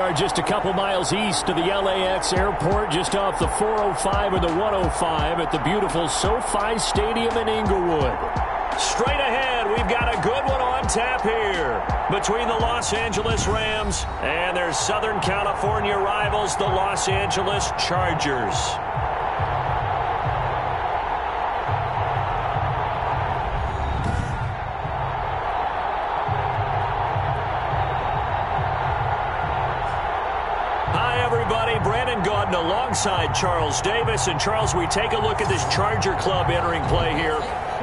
Are just a couple miles east of the LAX airport, just off the 405 or the 105 at the beautiful SoFi Stadium in Inglewood. Straight ahead, we've got a good one on tap here between the Los Angeles Rams and their Southern California rivals, the Los Angeles Chargers. Alongside Charles Davis. And Charles, we take a look at this Charger club entering play here.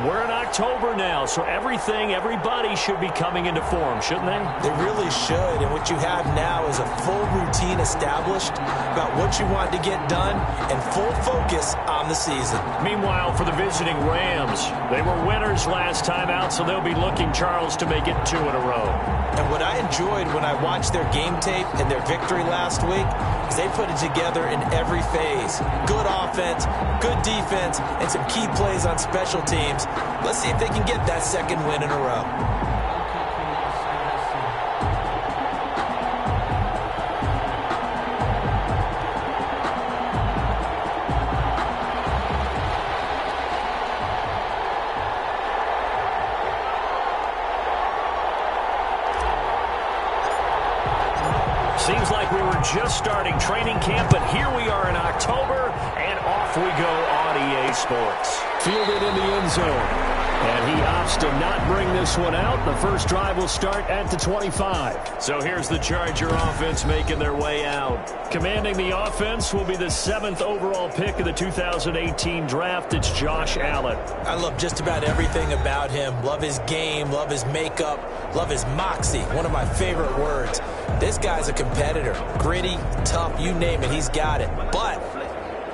We're in October now, so everybody should be coming into form, shouldn't they? They really should. And what you have now is a full routine established about what you want to get done and full focus on the season. Meanwhile, for the visiting Rams, they were winners last time out, so they'll be looking, Charles, to make it 2 in a row. And what I enjoyed when I watched their game tape and their victory last week is they put it together in every phase. Good offense, good defense, and some key plays on special teams. Let's see if they can get that second win in a row. Seems like we were just starting training camp, but here we are in October, and off we go on EA Sports. Fielded in the end zone. And he opts to not bring this one out. The first drive will start at the 25. So here's the Charger offense making their way out. Commanding the offense will be the 7th overall pick of the 2018 draft. It's Josh Allen. I love just about everything about him. Love his game, love his makeup, love his moxie. One of my favorite words. This guy's a competitor. Gritty, tough, you name it, he's got it. But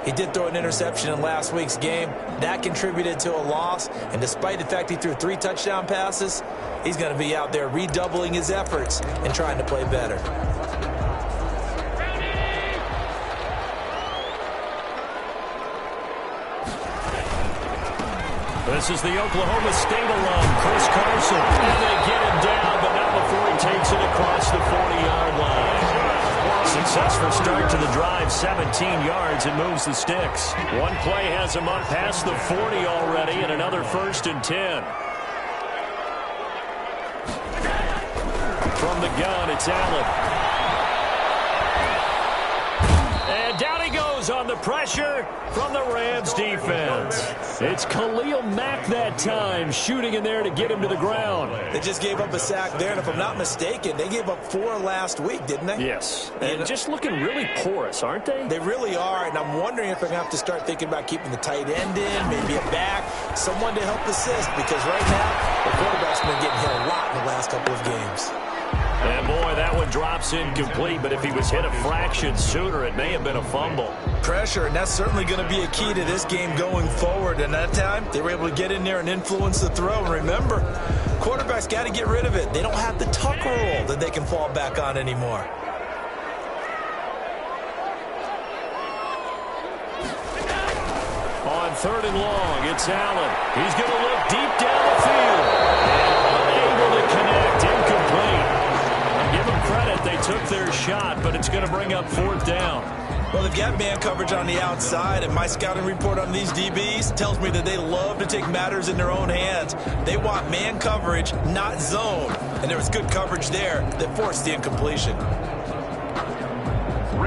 he did throw an interception in last week's game. That contributed to a loss. And despite the fact he threw 3 touchdown passes, he's going to be out there redoubling his efforts and trying to play better. This is the Oklahoma State alum, Chris Carson. And they get him down, but not before he takes it across the 40-yard line. Successful start to the drive, 17 yards, and moves the sticks. One play has him up past the 40 already, and another 1st and 10. From the gun, it's Allen. And down he goes on the pressure from the Rams defense. It's Khalil Mack that time, shooting in there to get him to the ground. They just gave up a sack there, and if I'm not mistaken, they gave up 4 last week, didn't they? Yes, and just looking really porous, aren't they? They really are, and I'm wondering if they're going to have to start thinking about keeping the tight end in, maybe a back, someone to help assist, because right now, the quarterback's been getting hit a lot in the last couple of games. And boy, that one drops incomplete, but if he was hit a fraction sooner, it may have been a fumble. Pressure, and that's certainly going to be a key to this game going forward. And that time, they were able to get in there and influence the throw. And remember, quarterbacks got to get rid of it. They don't have the tuck rule that they can fall back on anymore. On 3rd and long, it's Allen. He's going to look deep down the field. And unable to connect, incomplete. Give them credit, they took their shot, but it's going to bring up 4th down. Well, they've got man coverage on the outside, and my scouting report on these DBs tells me that they love to take matters in their own hands. They want man coverage, not zone. And there was good coverage there that forced the incompletion.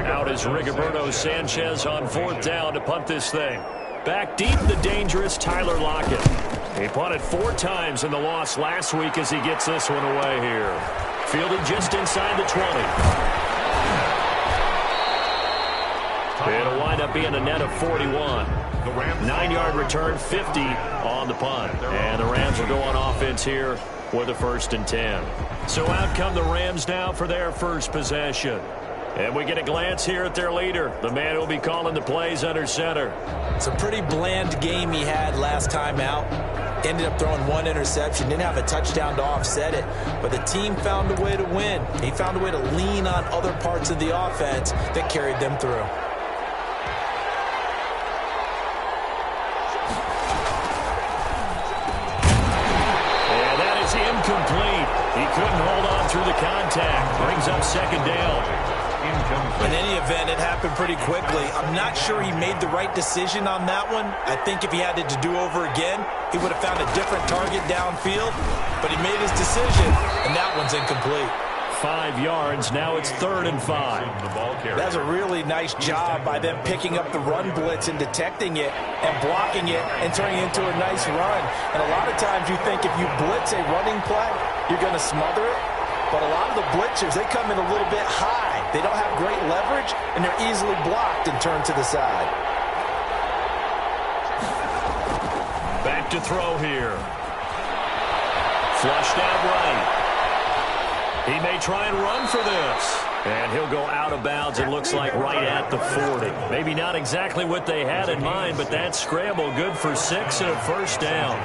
Out is Rigoberto Sanchez on 4th down to punt this thing. Back deep, the dangerous Tyler Lockett. He punted 4 times in the loss last week as he gets this one away here. Fielded just inside the 20. It'll wind up being a net of 41. 9-yard return, 50 on the punt. And the Rams will go on offense here with a 1st and 10. So out come the Rams now for their first possession. And we get a glance here at their leader, the man who will be calling the plays under center. It's a pretty bland game he had last time out. Ended up throwing 1 interception, didn't have a touchdown to offset it, but the team found a way to win. He found a way to lean on other parts of the offense that carried them through. And that is incomplete. He couldn't hold on through the contact. Brings up 2nd down. In any event, it happened pretty quickly. I'm not sure he made the right decision on that one. I think if he had it to do over again, he would have found a different target downfield. But he made his decision, and that one's incomplete. 5 yards. Now it's 3rd and 5. That's a really nice job by them picking up the run blitz and detecting it and blocking it and turning it into a nice run. And a lot of times you think if you blitz a running play, you're going to smother it. But a lot of the blitzers, they come in a little bit high. They don't have great leverage, and they're easily blocked and turned to the side. Back to throw here. Flushed out right. He may try and run for this. And he'll go out of bounds, it looks like, right at the 40. Maybe not exactly what they had in mind, but that scramble good for 6 and a first down.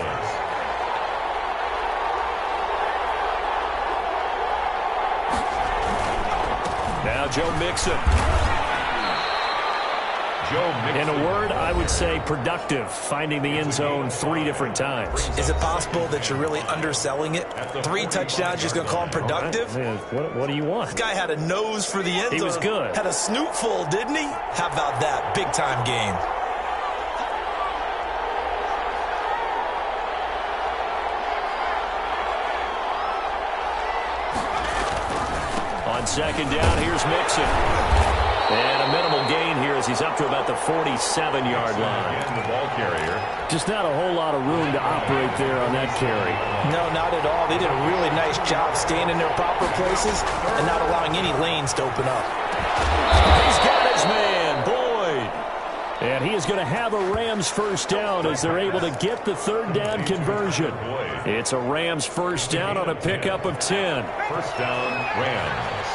Now Joe Mixon. In a word, I would say productive, finding the end zone 3 different times. Is it possible that you're really underselling it? 3 touchdowns, just going to call him productive? What do you want? This guy had a nose for the end zone. He was good. Had a snoot full, didn't he? How about that? Big-time game. On 2nd down, here's Mixon. And a minimal gain here as he's up to about the 47-yard line. And the ball carrier. Just not a whole lot of room to operate there on that carry. No, not at all. They did a really nice job staying in their proper places and not allowing any lanes to open up. He's got his man, Boyd. And he is going to have a Rams first down as they're able to get the 3rd down conversion. It's a Rams first down on a pickup of 10. First down, Rams.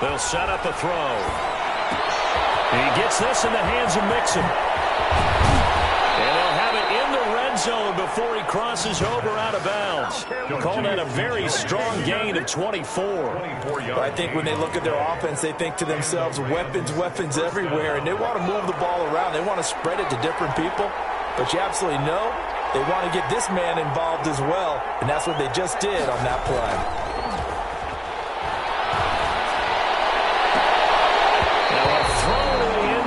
They'll set up a throw. He gets this in the hands of Mixon. And they'll have it in the red zone before he crosses over out of bounds. He'll call that a very strong gain of 24. But I think when they look at their offense, they think to themselves, weapons, weapons everywhere. And they want to move the ball around. They want to spread it to different people. But you absolutely know they want to get this man involved as well. And that's what they just did on that play.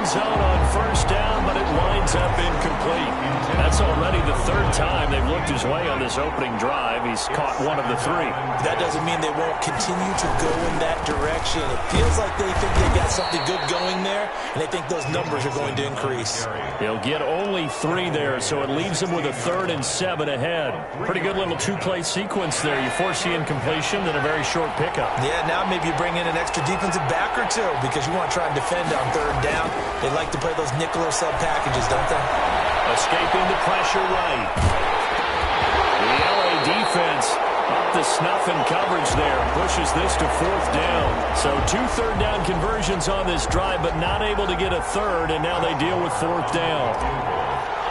Zone on first down, but it winds up incomplete. That's already the 3rd time they've looked his way on this opening drive. He's caught 1 of the 3. That doesn't mean they won't continue to go in that direction. It feels like they think they got something good going there, and they think those numbers are going to increase. He'll get only 3 there, so it leaves him with a 3rd and 7 ahead. Pretty good little 2-play sequence there. You force the incompletion, then a very short pickup. Yeah, now maybe you bring in an extra defensive back or 2 because you want to try and defend on 3rd down. They like to play those nickel or sub packages, don't they? Escaping the pressure right. The LA defense up the snuff and coverage there. Pushes this to 4th down. So 2 third down conversions on this drive, but not able to get a 3rd, and now they deal with 4th down.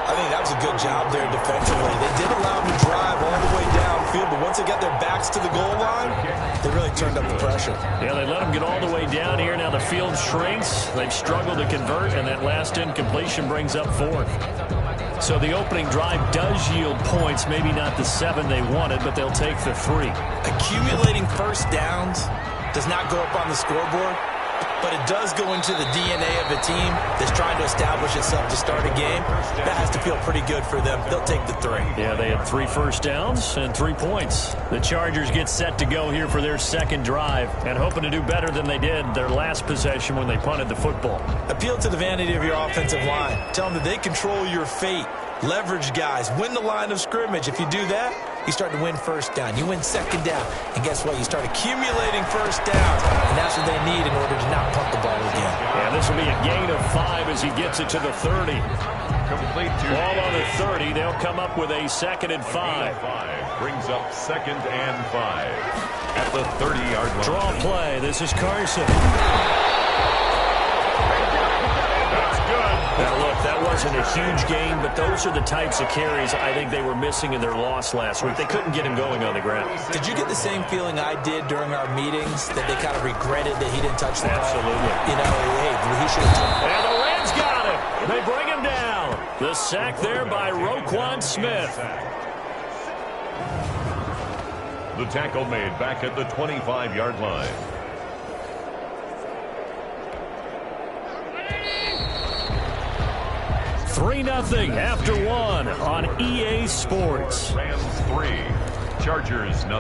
I think that was a good job there defensively. They did allow them to drive all the way downfield, but once they got their backs to the goal line, they really turned up the pressure. Yeah, they let them get all the way down here. Now the field shrinks. They've struggled to convert, and that last incompletion brings up 4th. So the opening drive does yield points, maybe not the 7 they wanted, but they'll take the 3. Accumulating first downs does not go up on the scoreboard, but it does go into the DNA of a team that's trying to establish itself to start a game. That has to feel pretty good for them. They'll take the 3. Yeah, they had 3 first downs and 3 points. The Chargers get set to go here for their 2nd drive and hoping to do better than they did their last possession when they punted the football. Appeal to the vanity of your offensive line. Tell them that they control your fate. Leverage guys. Win the line of scrimmage. If you do that, you start to win first down. You win 2nd down. And guess what? You start accumulating first downs. And that's what they need in order to not punt the ball again. Yeah, this will be a gain of 5 as he gets it to the 30. Complete to ball on the 30. They'll come up with a 2nd and 5. Brings up 2nd and 5 at the 30-yard line. Draw play. This is Carson. Now, look, that wasn't a huge gain, but those are the types of carries I think they were missing in their loss last week. They couldn't get him going on the ground. Did you get the same feeling I did during our meetings, that they kind of regretted that he didn't touch the ball? Absolutely. You know, hey, he should have touched it. And the Rams got him. They bring him down. The sack there by Roquan Smith. The tackle made back at the 25-yard line. Three 3-0 after one on EA Sports. Rams 3, Chargers 0.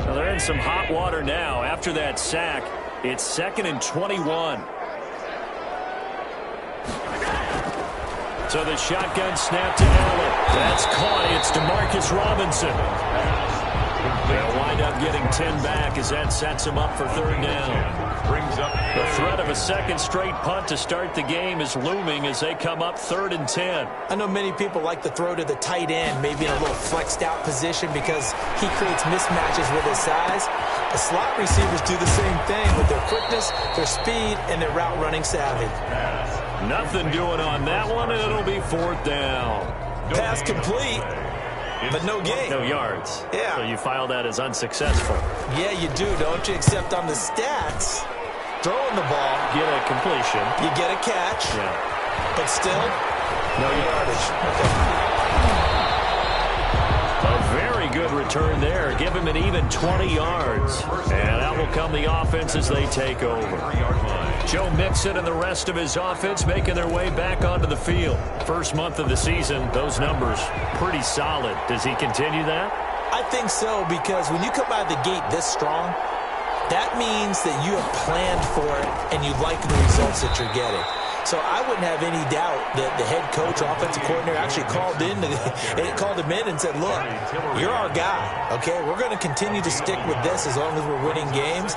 Well, they're in some hot water now. After that sack, it's 2nd and 21. So the shotgun snap to Allen. That's caught. It's DeMarcus Robinson. They'll wind up getting 10 back as that sets him up for 3rd down. Brings up The threat of a second straight punt to start the game is looming as they come up 3rd and 10. I know many people like to throw to the tight end, maybe in a little flexed out position because he creates mismatches with his size. The slot receivers do the same thing with their quickness, their speed, and their route running savvy. Nothing doing on that one, and it'll be 4th down. Pass complete, but no gain. No yards. Yeah. So you file that as unsuccessful. Yeah, you do, don't you? Except on the stats, throwing the ball, Get a completion. you get a catch, Yeah. but still, No yardage. A very good return there. Give him an even 20 yards. And that will come the offense as they take over. 3-yard line. Joe Mixon and the rest of his offense making their way back onto the field. First month of the season, those numbers pretty solid. Does he continue that? I think so, because when you come out of the gate this strong, that means that you have planned for it and you like the results that you're getting. So I wouldn't have any doubt that the head coach, offensive coordinator, actually called him in and said, look, you're our guy, okay? We're going to continue to stick with this as long as we're winning games.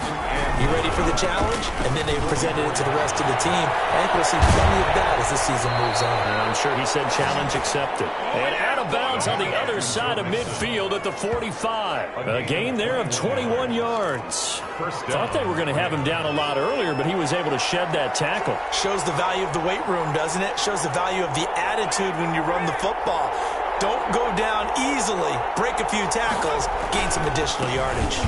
You ready for the challenge? And then they presented it to the rest of the team. I think we'll see plenty of that as the season moves on. And I'm sure he said challenge accepted. And out of bounds on the other side of midfield at the 45. A gain there of 21 yards. Thought they were going to have him down a lot earlier, but he was able to shed that tackle. Shows the value of the weight room, doesn't it? Shows the value of the attitude when you run the football. Don't go down easily. Break a few tackles. Gain some additional yardage.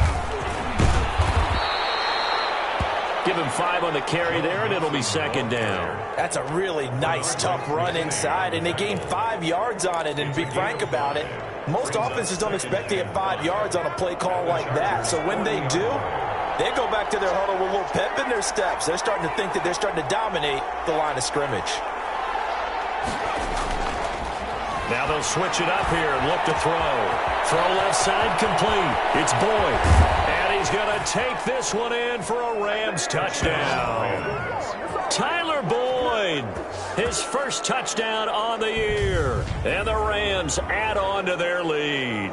Give him 5 on the carry there, and it'll be 2nd down. That's a really nice, tough run inside, and they gained 5 yards on it. And to be frank about it, most offenses don't expect to get 5 yards on a play call like that. So when they do, they go back to their huddle with a little pep in their steps. They're starting to think that they're starting to dominate the line of scrimmage. Now they'll switch it up here and look to throw. Throw left side complete. It's Boyd. And he's going to take this one in for a Rams touchdown. Tyler Boyd, his first touchdown on the year. And the Rams add on to their lead.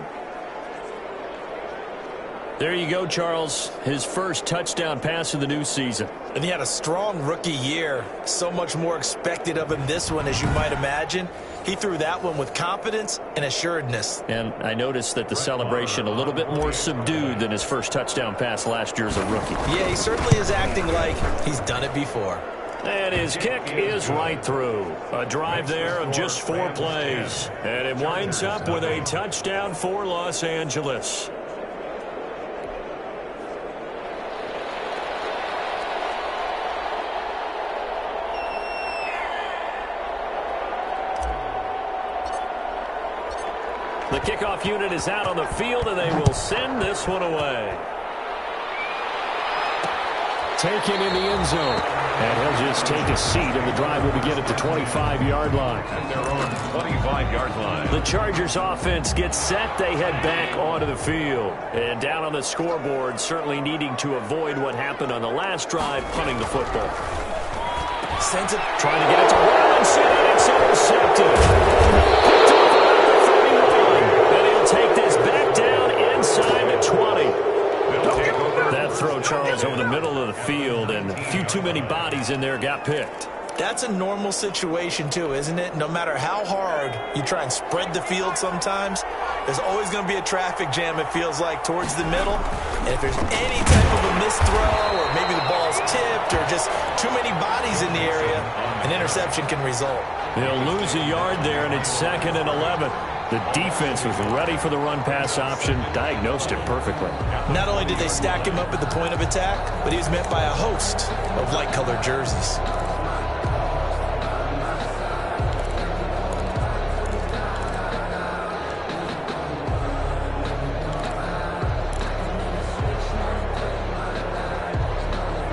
There you go, Charles. His first touchdown pass of the new season. And he had a strong rookie year. So much more expected of him this one, as you might imagine. He threw that one with confidence and assuredness. And I noticed that the celebration a little bit more subdued than his first touchdown pass last year as a rookie. Yeah, he certainly is acting like he's done it before. And his kick is right through. A drive there of just 4 plays. And it winds up with a touchdown for Los Angeles. The kickoff unit is out on the field, and they will send this one away. Taken in the end zone. And he'll just take a seat, and the drive will begin at the 25-yard line. At their own 25-yard line. The Chargers offense gets set. They head back onto the field. And down on the scoreboard, certainly needing to avoid what happened on the last drive, punting the football. Sends it. Trying to get it to Robinson, and it's intercepted. Take this back down inside the 20. That throw, Charles, over the middle of the field, and a few too many bodies in there got picked. That's a normal situation, too, isn't it? No matter how hard you try and spread the field sometimes, there's always going to be a traffic jam, it feels like, towards the middle. And if there's any type of a missed throw, or maybe the ball's tipped, or just too many bodies in the area, an interception can result. They'll lose a yard there, and it's 2nd and 11. The defense was ready for the run-pass option, diagnosed it perfectly. Not only did they stack him up at the point of attack, but he was met by a host of light-colored jerseys.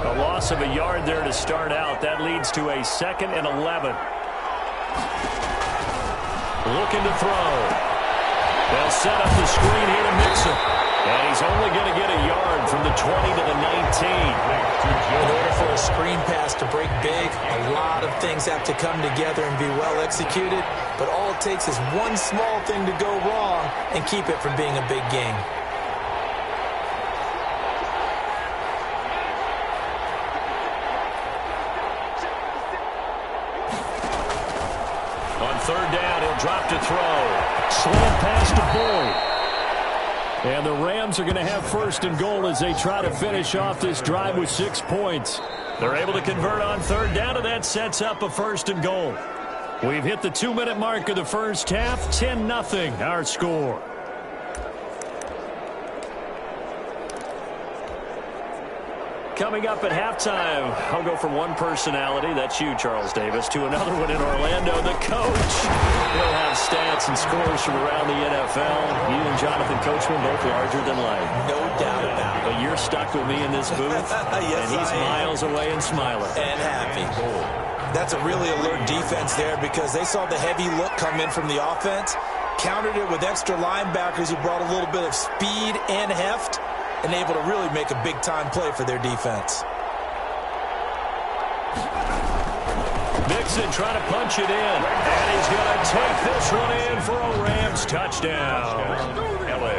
A loss of a yard there to start out. That leads to a 2nd and 11. Looking to throw. They'll set up the screen here to Mixon. And he's only going to get a yard from the 20 to the 19. In order for a screen pass to break big, a lot of things have to come together and be well executed. But all it takes is one small thing to go wrong and keep it from being a big game. On 3rd down, he'll drop to throw. Slant pass to Bull. And the Rams are going to have 1st and goal as they try to finish off this drive with 6 points. They're able to convert on 3rd down, and that sets up a 1st and goal. We've hit the 2-minute mark of the first half. 10-0 our score. Coming up at halftime, I'll go from one personality, that's you, Charles Davis, to another one in Orlando, the coach. He'll have stats and scores from around the NFL. You and Jonathan Coachman both larger than life. No doubt about it. But you're stuck with me in this booth, yes, and he's miles away and smiling. And happy. That's a really alert defense there because they saw the heavy look come in from the offense, countered it with extra linebackers who brought a little bit of speed and heft, and able to really make a big-time play for their defense. Mixon trying to punch it in, and he's going to take this one in for a Rams touchdown.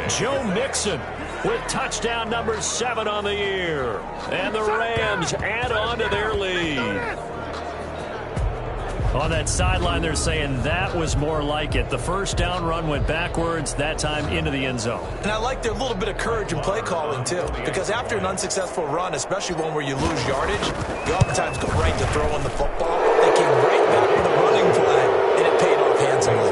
Joe Mixon with touchdown number 7 on the year. And the Rams add on to their lead. On that sideline, they're saying that was more like it. The first down run went backwards, that time into the end zone. And I like their little bit of courage in play calling, too. Because after an unsuccessful run, especially one where you lose yardage, you oftentimes go right to throwing the football. They came right back with a running play, and it paid off handsomely.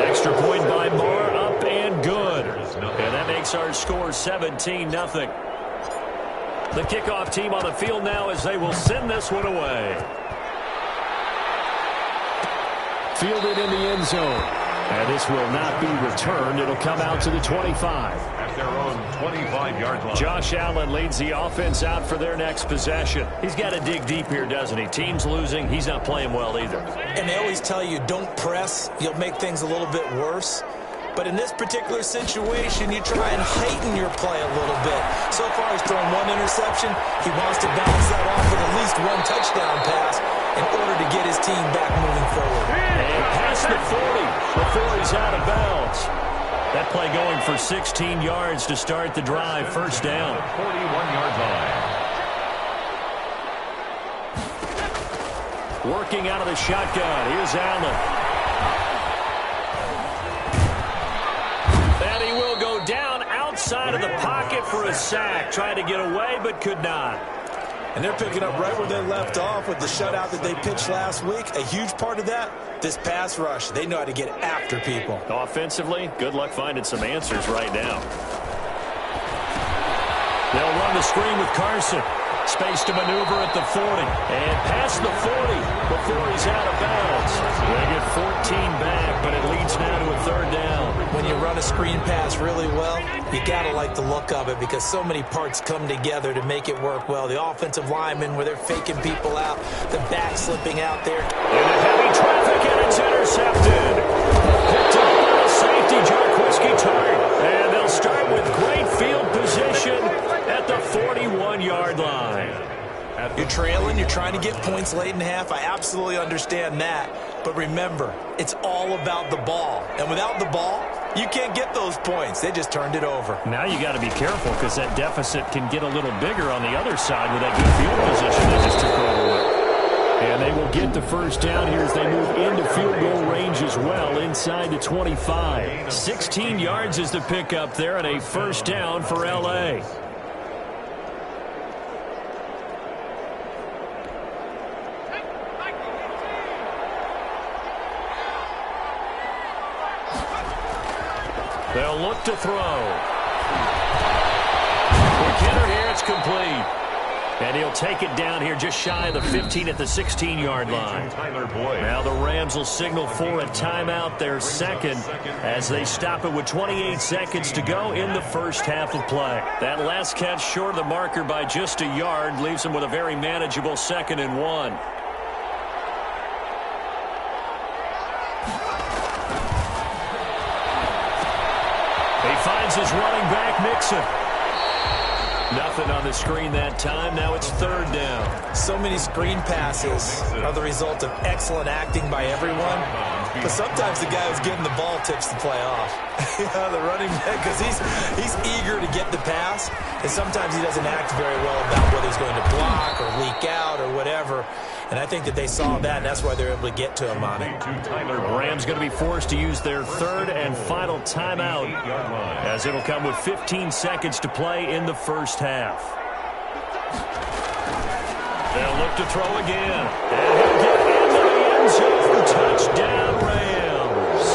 Extra point by Moore, up and good. And that makes our score 17-0. The kickoff team on the field now as they will send this one away. Fielded in the end zone. And this will not be returned. It'll come out to the 25. At their own 25-yard line. Josh Allen leads the offense out for their next possession. He's got to dig deep here, doesn't he? Team's losing. He's not playing well either. And they always tell you, don't press. You'll make things a little bit worse. But in this particular situation, you try and heighten your play a little bit. So far, he's thrown 1 interception. He wants to balance that off with at least 1 touchdown pass in order to get his team back moving forward. And past the 40 before he's out of bounds. That play going for 16 yards to start the drive. First down. 41-yard line. Working out of the shotgun. Here's Allen. And he will go down outside of the pocket for a sack. Tried to get away, but could not. And they're picking up right where they left off with the shutout that they pitched last week. A huge part of that, this pass rush. They know how to get after people. Offensively, good luck finding some answers right now. They'll run the screen with Carson. Space to maneuver at the 40. And past the 40 before he's out of bounds. They get 14 back, but it leads now to a 3rd down. When you run a screen pass really well, you got to like the look of it because so many parts come together to make it work well. The offensive linemen where they're faking people out, the back slipping out there. Into heavy traffic, and it's intercepted. Picked up by the safety, Jarquiski Tart. And they'll start with great field position at the 41-yard line. You're trailing, you're trying to get points late in half. I absolutely understand that. But remember, it's all about the ball. And without the ball, you can't get those points. They just turned it over. Now you got to be careful because that deficit can get a little bigger on the other side with that good field position they just took over with. And they will get the first down here as they move into field goal range as well inside the 25. 16 yards is the pickup there and a first down for L.A. They'll look to throw. Quick hitter here, it's complete. And he'll take it down here just shy of the 15 at the 16-yard line. Now the Rams will signal for a timeout, their second, as they stop it with 28 seconds to go in the first half of play. That last catch short of the marker by just a yard leaves them with a very manageable 2nd and 1. He finds his running back, Mixon. Nothing on the screen that time. Now it's 3rd down. So many screen passes are the result of excellent acting by everyone. But sometimes the guy who's getting the ball tips the play off. The running back, because he's eager to get the pass. And sometimes he doesn't act very well about whether he's going to block or leak out or whatever. And I think that they saw that, and that's why they're able to get to him on it. Rams going to be forced to use their 3rd and final timeout, as it'll come with 15 seconds to play in the first half. They'll look to throw again. And he'll get into the end zone. Touchdown, Rams.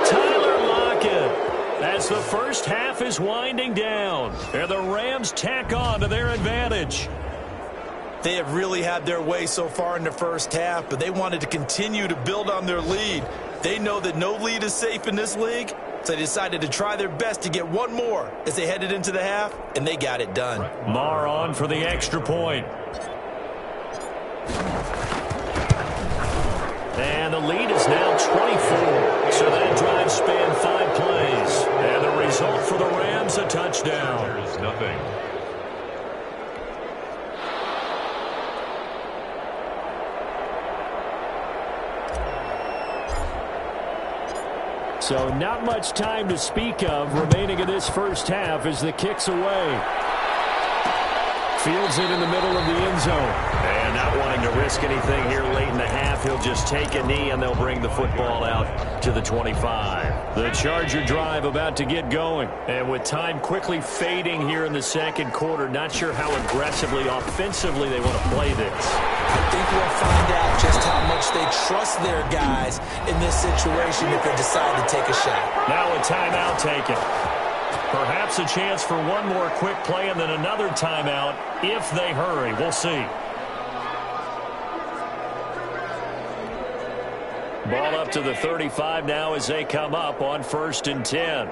Tyler Lockett, as the first half is winding down, and the Rams tack on to their advantage. They have really had their way so far in the first half, but they wanted to continue to build on their lead. They know that no lead is safe in this league, so they decided to try their best to get one more as they headed into the half, and they got it done. Marr on for the extra point. And the lead is now 24, so that drive spanned 5 plays. And the result for the Rams, a touchdown. There's nothing. So not much time to speak of remaining in this first half as the kick's away. Fields it in the middle of the end zone. And not wanting to risk anything here late in the half, he'll just take a knee and they'll bring the football out to the 25. The Charger drive about to get going. And with time quickly fading here in the second quarter, not sure how aggressively, offensively they want to play this. I think we'll find out just how much they trust their guys in this situation if they decide to take a shot. Now a timeout taken. Perhaps a chance for one more quick play and then another timeout if they hurry. We'll see. Ball up to the 35 now as they come up on 1st and 10.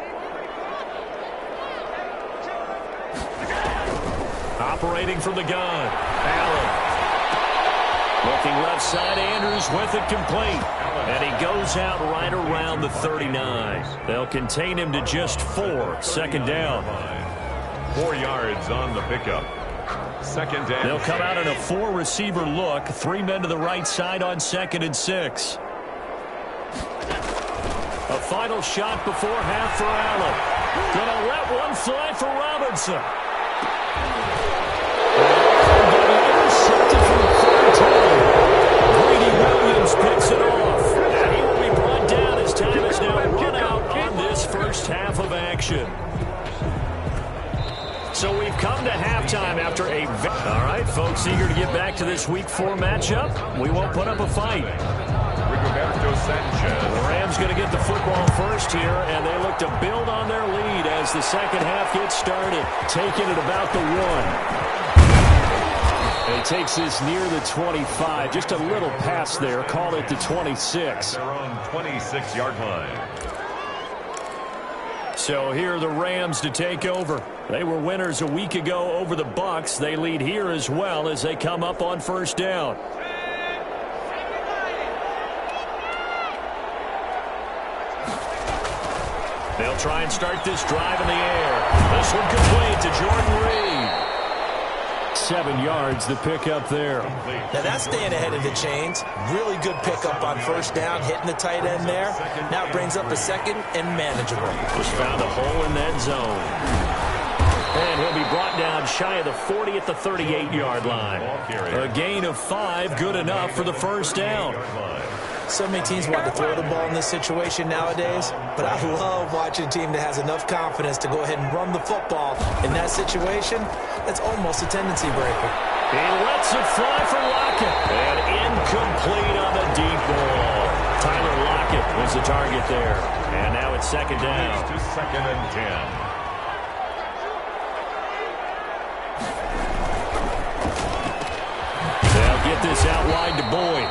Operating from the gun. Allen. Looking left side, Andrews with it complete. And he goes out right around the 39. They'll contain him to just 4. 2nd down. 4 yards on the pickup. 2nd down. They'll come out in a 4-receiver look. 3 men to the right side on 2nd and 6. A final shot before half for Allen. Gonna let one fly for Robinson. Intercepted from the 13. Greedy Williams picks it off. And he will be brought down as time is now run out on this first half of action. So we've come to halftime after a... All right, folks, eager to get back to this Week 4 matchup. We won't put up a fight. The Rams going to get the football first here, and they look to build on their lead as the second half gets started. Taking it about the 1. And he takes this near the 25. Just a little pass there. Call it the 26. Their own 26-yard line. So here are the Rams to take over. They were winners a week ago over the Bucs. They lead here as well as they come up on 1st down. They'll try and start this drive in the air. This one complete to Jordan Reed. 7 yards, the pickup there. Now that's staying ahead of the chains. Really good pickup on 1st down, hitting the tight end there. Now it brings up a 2nd and manageable. Just found a hole in that zone. And he'll be brought down shy of the 40 at the 38-yard line. A gain of 5, good enough for the 1st down. So many teams want to throw the ball in this situation nowadays, but I love watching a team that has enough confidence to go ahead and run the football. In that situation, that's almost a tendency breaker. He lets it fly for Lockett. And incomplete on the deep ball. Tyler Lockett was the target there. And now it's second down. To second and 10. They'll get this out wide to Boyd.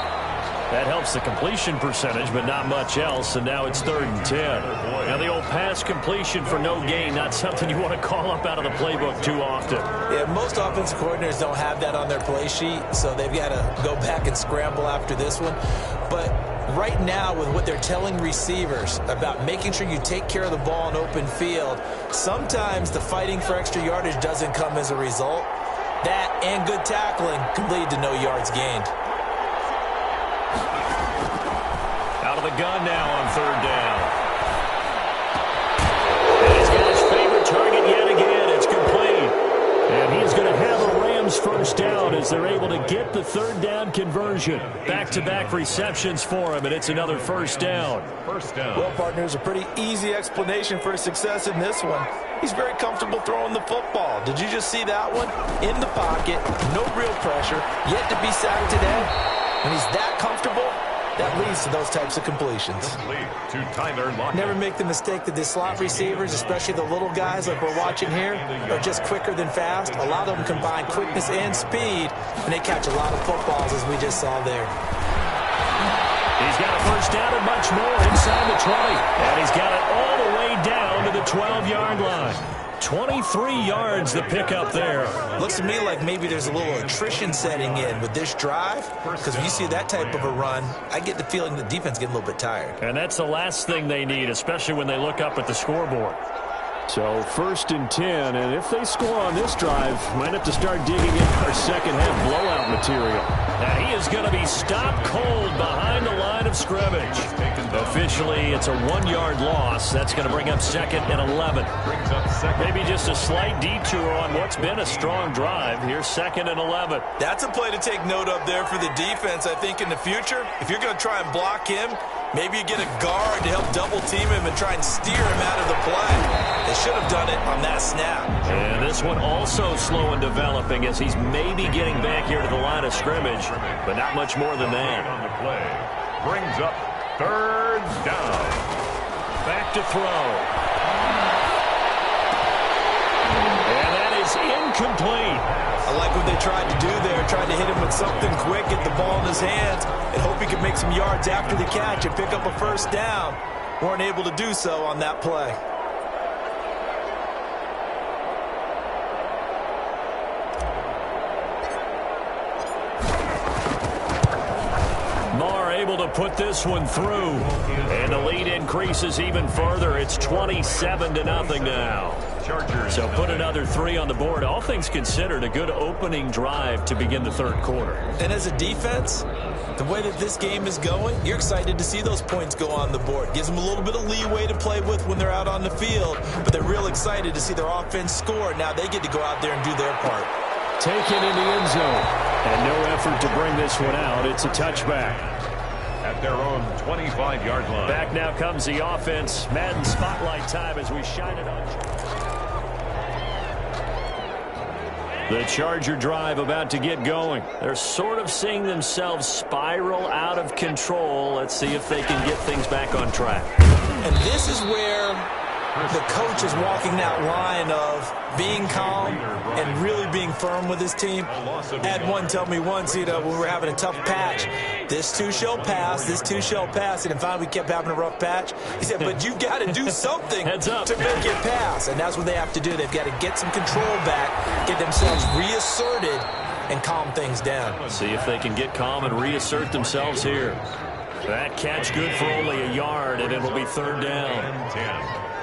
That helps the completion percentage, but not much else, and now it's 3rd and 10. Now, the old pass completion for no gain, not something you want to call up out of the playbook too often. Yeah, most offensive coordinators don't have that on their play sheet, so they've got to go back and scramble after this one. But right now, with what they're telling receivers about making sure you take care of the ball in open field, sometimes the fighting for extra yardage doesn't come as a result. That and good tackling can lead to no yards gained. Out of the gun now on 3rd down. And he's got his favorite target yet again. It's complete. And he's going to have a Rams first down as they're able to get the 3rd down conversion. Back-to-back receptions for him, and it's another first down. Well, partners, a pretty easy explanation for his success in this one. He's very comfortable throwing the football. Did you just see that one? In the pocket, no real pressure, yet to be sacked today. When he's that comfortable, that leads to those types of completions. Never make the mistake that the slot receivers, especially the little guys like we're watching here, are just quicker than fast. A lot of them combine quickness and speed, and they catch a lot of footballs, as we just saw there. He's got a first down and much more inside the 20. And he's got it all the way down to the 12-yard line. 23 yards the pickup there. Looks to me like maybe there's a little attrition setting in with this drive, because when you see that type of a run, I get the feeling the defense getting a little bit tired. And that's the last thing they need, especially when they look up at the scoreboard. So 1st and 10, and if they score on this drive, might have to start digging in our second-half blowout material. Now he is going to be stopped cold behind the line of scrimmage. Officially, it's a 1-yard loss. That's going to bring up 2nd and 11. Maybe just a slight detour on what's been a strong drive. Here's 2nd and 11. That's a play to take note of there for the defense, I think, in the future. If you're going to try and block him, maybe you get a guard to help double-team him and try and steer him out of the play. They should have done it on that snap. And this one also slow in developing as he's maybe getting back here to the line of scrimmage, but not much more than that. On the play, brings up 3rd down. Back to throw. And that is incomplete. I like what they tried to do there, tried to hit him with something quick, get the ball in his hands, and hope he could make some yards after the catch and pick up a first down. Weren't able to do so on that play. Able to put this one through, and the lead increases even further. It's 27-0 now. So put another 3 on the board. All things considered, a good opening drive to begin the 3rd quarter. And as a defense, the way that this game is going, you're excited to see those points go on the board. Gives them a little bit of leeway to play with when they're out on the field, but they're real excited to see their offense score. Now they get to go out there and do their part. Taken in the end zone, and no effort to bring this one out. It's a touchback. At their own 25-yard line. Back now comes the offense. Madden spotlight time as we shine it on. The Charger drive about to get going. They're sort of seeing themselves spiral out of control. Let's see if they can get things back on track. And this is where the coach is walking that line of being calm and really being firm with his team. I had one tell me once, when we were having a tough patch, this too shall pass, this too shall pass. And finally we kept having a rough patch. He said, but you've got to do something to make it pass. And that's what they have to do. They've got to get some control back, get themselves reasserted, and calm things down. See if they can get calm and reassert themselves here. That catch good for only a yard, and it'll be 3rd down.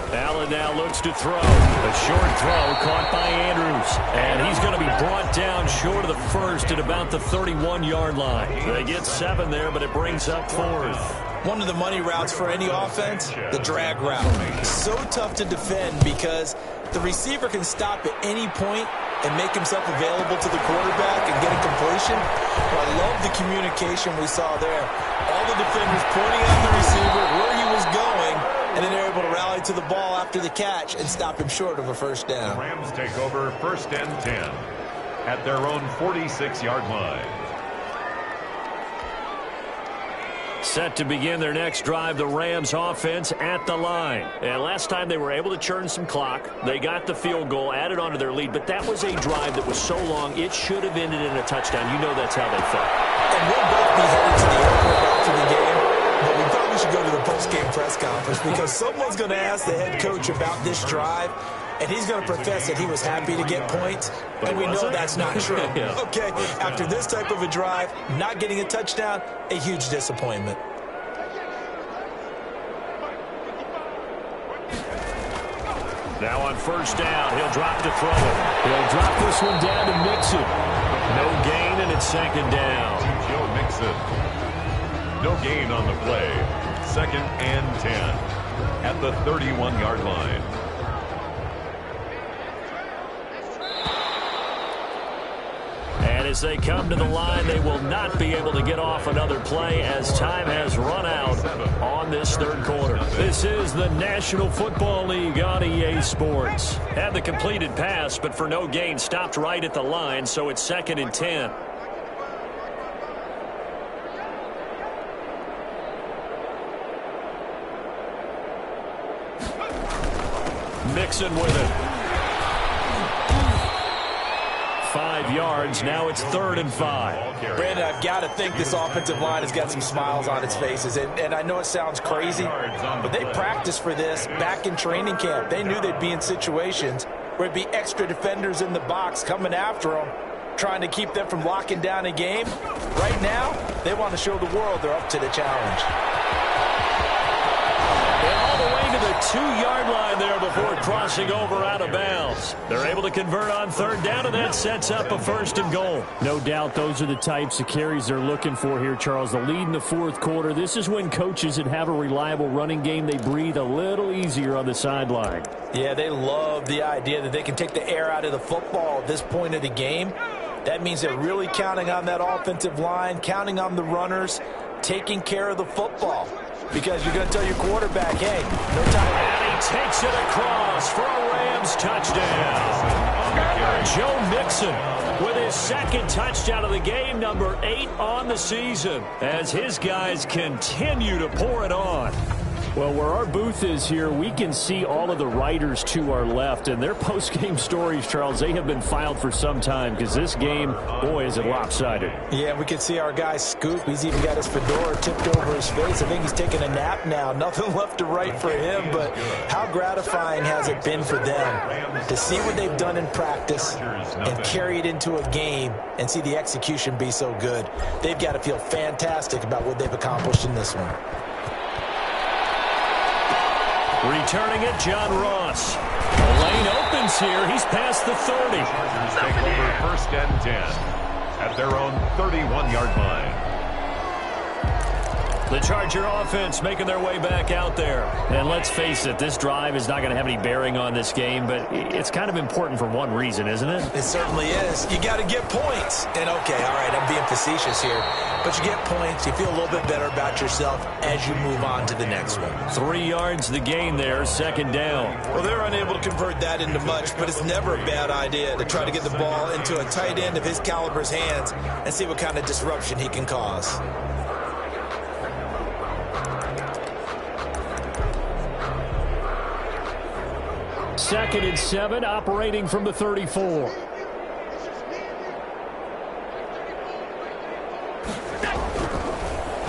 Allen now looks to throw. A short throw caught by Andrews. And he's going to be brought down short of the first at about the 31-yard line. They get 7 there, but it brings up 4th. One of the money routes for any offense, the drag route. So tough to defend because the receiver can stop at any point and make himself available to the quarterback and get a completion. But I love the communication we saw there. All the defenders pointing at the receiver where he was going, and then they're able to rally to the ball after the catch and stop him short of a first down. Rams take over 1st and 10 at their own 46-yard line. Set to begin their next drive, the Rams offense at the line. And last time they were able to churn some clock. They got the field goal, added on to their lead, but that was a drive that was so long it should have ended in a touchdown. You know that's how they felt. And we'll both be headed to the airport after the game, but we probably should go to the post-game press conference because someone's going to ask the head coach about this drive, and he's going to profess that he was happy to get points, and we know that's not true. Yeah. Okay, after this type of a drive, not getting a touchdown, a huge disappointment. Now on first down, he'll drop to throw it. He'll drop this one down to Mixon. No gain, and it's second down. Joe Mixon. No gain on the play. 2nd and 10 at the 31-yard line. And as they come to the line, they will not be able to get off another play as time has run out on this third quarter. This is the National Football League on EA Sports. Had the completed pass, but for no gain, stopped right at the line, so it's 2nd and 10. Mixon with it. 5 yards. Now it's 3rd and 5. Brandon, I've got to think this offensive line has got some smiles on its faces. And I know it sounds crazy, but they practiced for this back in training camp. They knew they'd be in situations where it'd be extra defenders in the box coming after them, trying to keep them from locking down a game. Right now, they want to show the world they're up to the challenge. All the way to the 2-yard line there before crossing over out of bounds. They're able to convert on 3rd down, and that sets up a 1st and goal. No doubt those are the types of carries they're looking for here, Charles. The lead in the 4th quarter. This is when coaches that have a reliable running game, they breathe a little easier on the sideline. Yeah, they love the idea that they can take the air out of the football at this point of the game. That means they're really counting on that offensive line, counting on the runners, taking care of the football. Because you're going to tell your quarterback, hey, no time. And he takes it across for a Rams touchdown. Joe Mixon with his 2nd touchdown of the game, number 8 on the season, as his guys continue to pour it on. Well, where our booth is here, we can see all of the writers to our left, and their post-game stories, Charles, they have been filed for some time because this game, boy, is it lopsided. Yeah, we can see our guy Scoop. He's even got his fedora tipped over his face. I think he's taking a nap now. Nothing left to write for him, but how gratifying has it been for them to see what they've done in practice and carry it into a game and see the execution be so good. They've got to feel fantastic about what they've accomplished in this one. Returning it, John Ross. The lane opens here. He's past the 30. Chargers take over 1st and 10 at their own 31-yard line. The Charger offense making their way back out there. And let's face it, this drive is not going to have any bearing on this game, but it's kind of important for one reason, isn't it? It certainly is. You got to get points. And, okay, all right, I'm being facetious here. But you get points, you feel a little bit better about yourself as you move on to the next one. 3 yards the gain there, 2nd down. Well, they're unable to convert that into much, but it's never a bad idea to try to get the ball into a tight end of his caliber's hands and see what kind of disruption he can cause. Second and 7, operating from the 34.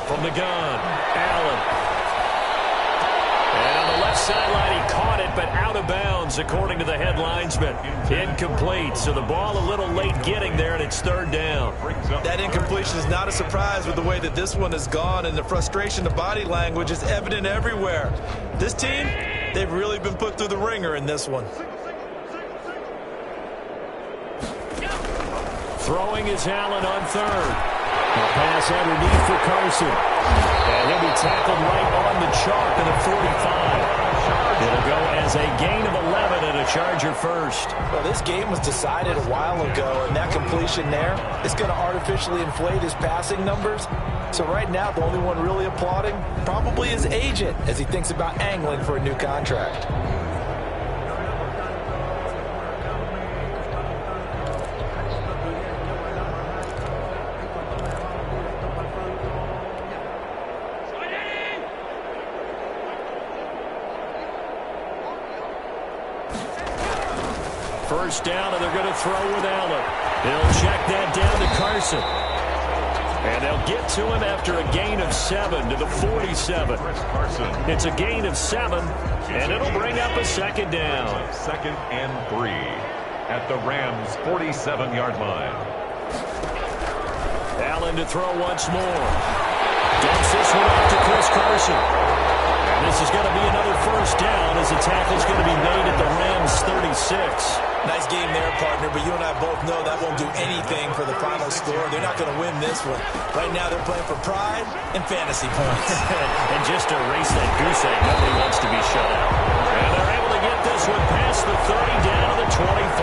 From the gun, Allen. And on the left sideline, he caught it, but out of bounds, according to the head linesman. Incomplete, so the ball a little late getting there, and it's 3rd down. That incompletion is not a surprise with the way that this one has gone, and the frustration, the body language is evident everywhere. This team, they've really been put through the ringer in this one. Throwing is Allen on 3rd. The pass underneath for Carson. And he'll be tackled right on the chalk at the 45. It'll go as a gain of 11 and a Charger 1st. Well, this game was decided a while ago, and that completion there is going to artificially inflate his passing numbers. So right now, the only one really applauding probably his agent as he thinks about angling for a new contract. first down, and they're going to throw with Allen. He'll check that down to Carson. And they'll get to him after a gain of 7 to the 47. It's a gain of 7, and it'll bring up a second down. 2nd and 3 at the Rams' 47-yard line. Allen to throw once more. Dumps this one off to Chris Carson. And this is going to be another first down as the tackle's going to be made at the Rams' 36. Nice game there, partner, but you and I both know that won't do anything for the final score. They're not going to win this one. Right now they're playing for pride and fantasy points. And just to race that goose egg, nobody wants to be shut out. And they're able to get this one past the 30 down to the 25.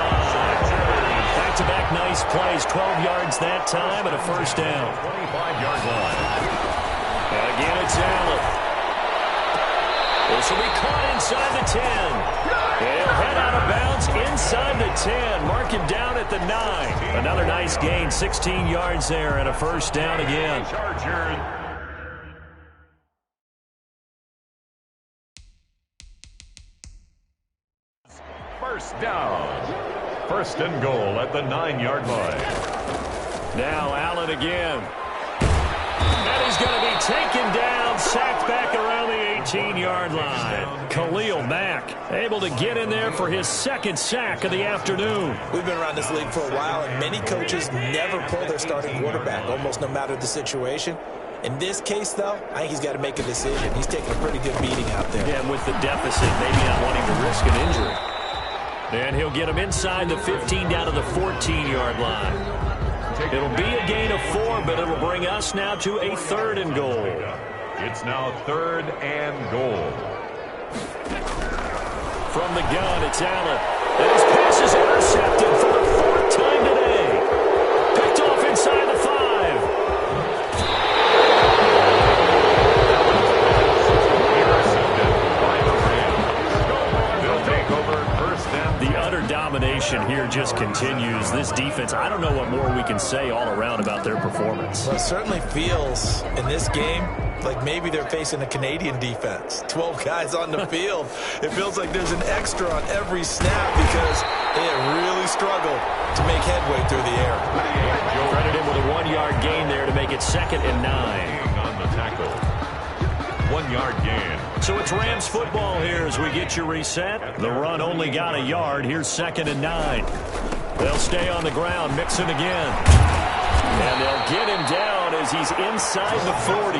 Back-to-back nice plays, 12 yards that time and a first down. 25-yard line. And again, it's Allen. This will be caught inside the 10. He'll head out of bounds inside the 10. Mark him down at the 9. Another nice gain, 16 yards there and a first down again. First down. 1st and goal at the 9-yard line. Now Allen again. And he's going to be taken down, sacked back around the 18-yard line. Khalil Mack able to get in there for his 2nd sack of the afternoon. We've been around this league for a while, and many coaches never pull their starting quarterback, almost no matter the situation. In this case, though, I think he's got to make a decision. He's taking a pretty good beating out there. Yeah, and with the deficit, maybe not wanting to risk an injury. And he'll get him inside the 15 down to the 14-yard line. It'll be a gain of 4, but it'll bring us now to a 3rd and goal. It's now 3rd and goal. From the gun, it's Allen. And his pass is intercepted for the 4th time today. Picked off inside the 5. Intercepted by the Rams. They'll take over 1st and 10. The utter domination here just continues. This defense, I don't know what more we can say all around about their performance. Well, it certainly feels in this game like maybe they're facing a Canadian defense. 12 guys on the field. It feels like there's an extra on every snap because they have really struggled to make headway through the air. Credit him with a 1-yard gain there to make it 2nd and 9. On the tackle. 1-yard gain. So it's Rams football here as we get you reset. The run only got a yard. Here's 2nd and 9. They'll stay on the ground, Mixon again. And they'll get him down as he's inside the 40.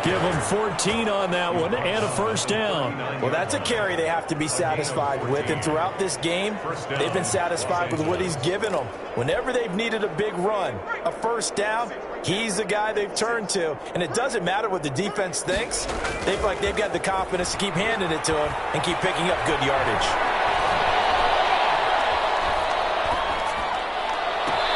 Give him 14 on that one and a first down. Well, that's a carry they have to be satisfied with. And throughout this game, they've been satisfied with what he's given them. Whenever they've needed a big run, a first down, he's the guy they've turned to. And it doesn't matter what the defense thinks. They feel like they've got the confidence to keep handing it to him and keep picking up good yardage.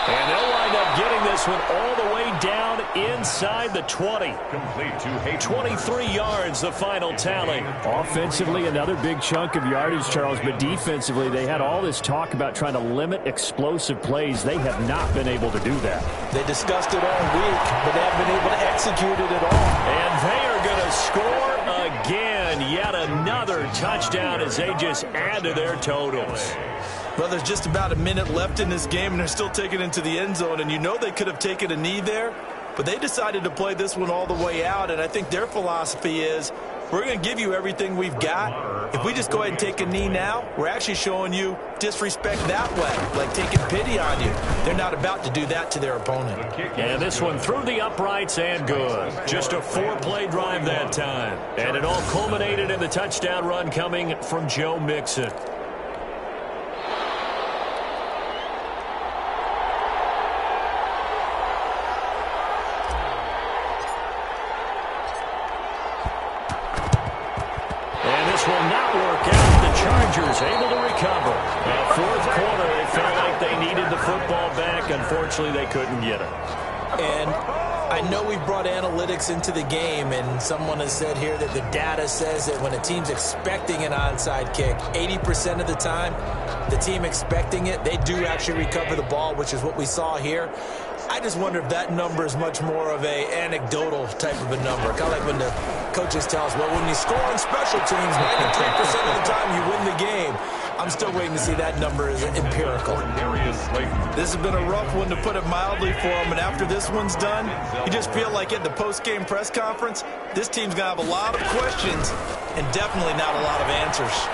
And they'll wind up getting this one all the way down inside the 20. Complete to 23 yards, the final tally. Offensively, another big chunk of yardage, Charles, but defensively, they had all this talk about trying to limit explosive plays. They have not been able to do that. They discussed it all week, but they haven't been able to execute it at all. And they are going to score again. Yet another touchdown as they just add to their totals. Well, there's just about a minute left in this game, and they're still taking it into the end zone. And you know they could have taken a knee there, but they decided to play this one all the way out. And I think their philosophy is, we're going to give you everything we've got. If we just go ahead and take a knee now, we're actually showing you disrespect that way, like taking pity on you. They're not about to do that to their opponent. And this one through the uprights and good. Just a 4-play drive that time. And it all culminated in the touchdown run coming from Joe Mixon. Will not work out. The Chargers able to recover. Fourth quarter, they felt like they needed the football back. Unfortunately, they couldn't get it. And I know we brought analytics into the game, and someone has said here that the data says that when a team's expecting an onside kick, 80% of the time, the team expecting it, they do actually recover the ball, which is what we saw here. I just wonder if that number is much more of a anecdotal type of a number. Kind of like when the coaches tell us, well, when you score on special teams, 93% of the time you win the game. I'm still waiting to see that number as empirical. This has been a rough one, to put it mildly, for him. And after this one's done, you just feel like at the post-game press conference, this team's going to have a lot of questions and definitely not a lot of answers.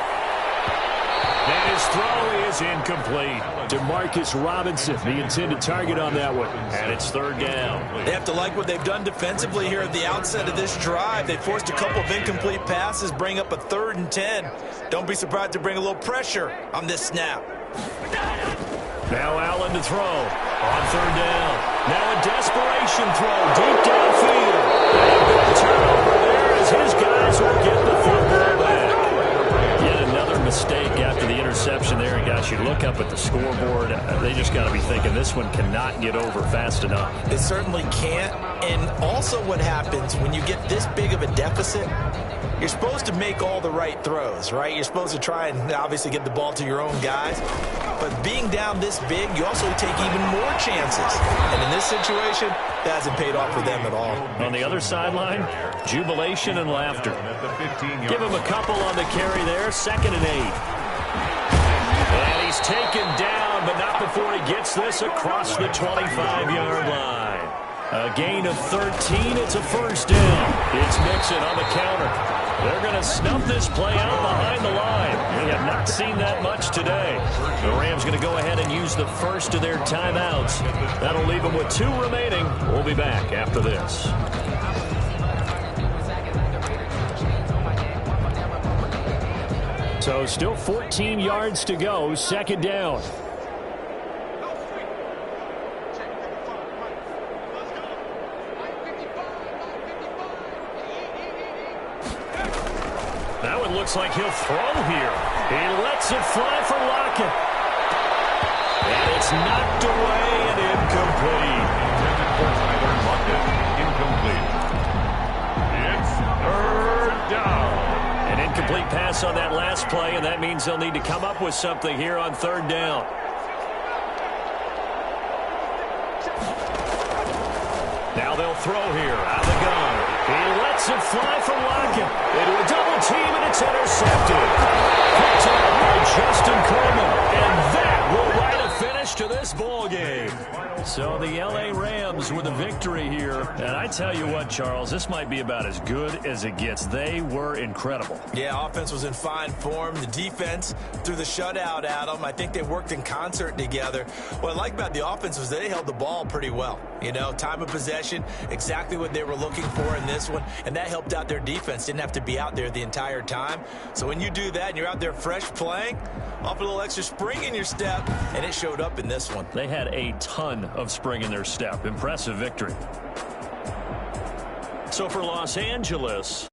And his throw is incomplete. DeMarcus Robinson, the intended target on that one. And it's third down. They have to like what they've done defensively here at the outset of this drive. They forced a couple of incomplete passes, bring up a 3rd and 10. Don't be surprised to bring a little pressure on this snap. Now Allen to throw on third down. Now a desperation throw deep downfield. And a big turnover there as his guys will get the football back. Yet another mistake after the interception there. And guys, you look up at the scoreboard, they just got to be thinking this one cannot get over fast enough. It certainly can't. And also what happens when you get this big of a deficit, you're supposed to make all the right throws, right? You're supposed to try and obviously get the ball to your own guys. But being down this big, you also take even more chances. And in this situation, that hasn't paid off for them at all. On the other sideline, jubilation and laughter. Give him a couple on the carry there, 2nd and 8. And he's taken down, but not before he gets this across the 25-yard line. A gain of 13. It's a first down. It's Mixon on the counter. They're going to snuff this play out behind the line. We have not seen that much today. The Rams going to go ahead and use the first of their timeouts. That'll leave them with 2 remaining. We'll be back after this. So still 14 yards to go. 2nd down. That one looks like he'll throw here. He lets it fly for Lockett. And it's knocked away and incomplete. Incomplete. It's 3rd down. An incomplete pass on that last play, and that means they'll need to come up with something here on 3rd down. Now they'll throw here out of the gun. He lets it fly for Lockett. Into a double team, and it's intercepted. Picked up by Justin Coleman. And that will write a finish to this ball game. So the L.A. Rams with a victory here. And I tell you what, Charles, this might be about as good as it gets. They were incredible. Yeah, offense was in fine form. The defense threw the shutout at them. I think they worked in concert together. What I like about the offense was they held the ball pretty well. You know, time of possession, exactly what they were looking for in this one. And that helped out their defense. Didn't have to be out there the entire time. So when you do that and you're out there fresh playing, off a little extra spring in your step, and it showed up in this one. They had a ton of spring in their step. Impressive victory. So for Los Angeles,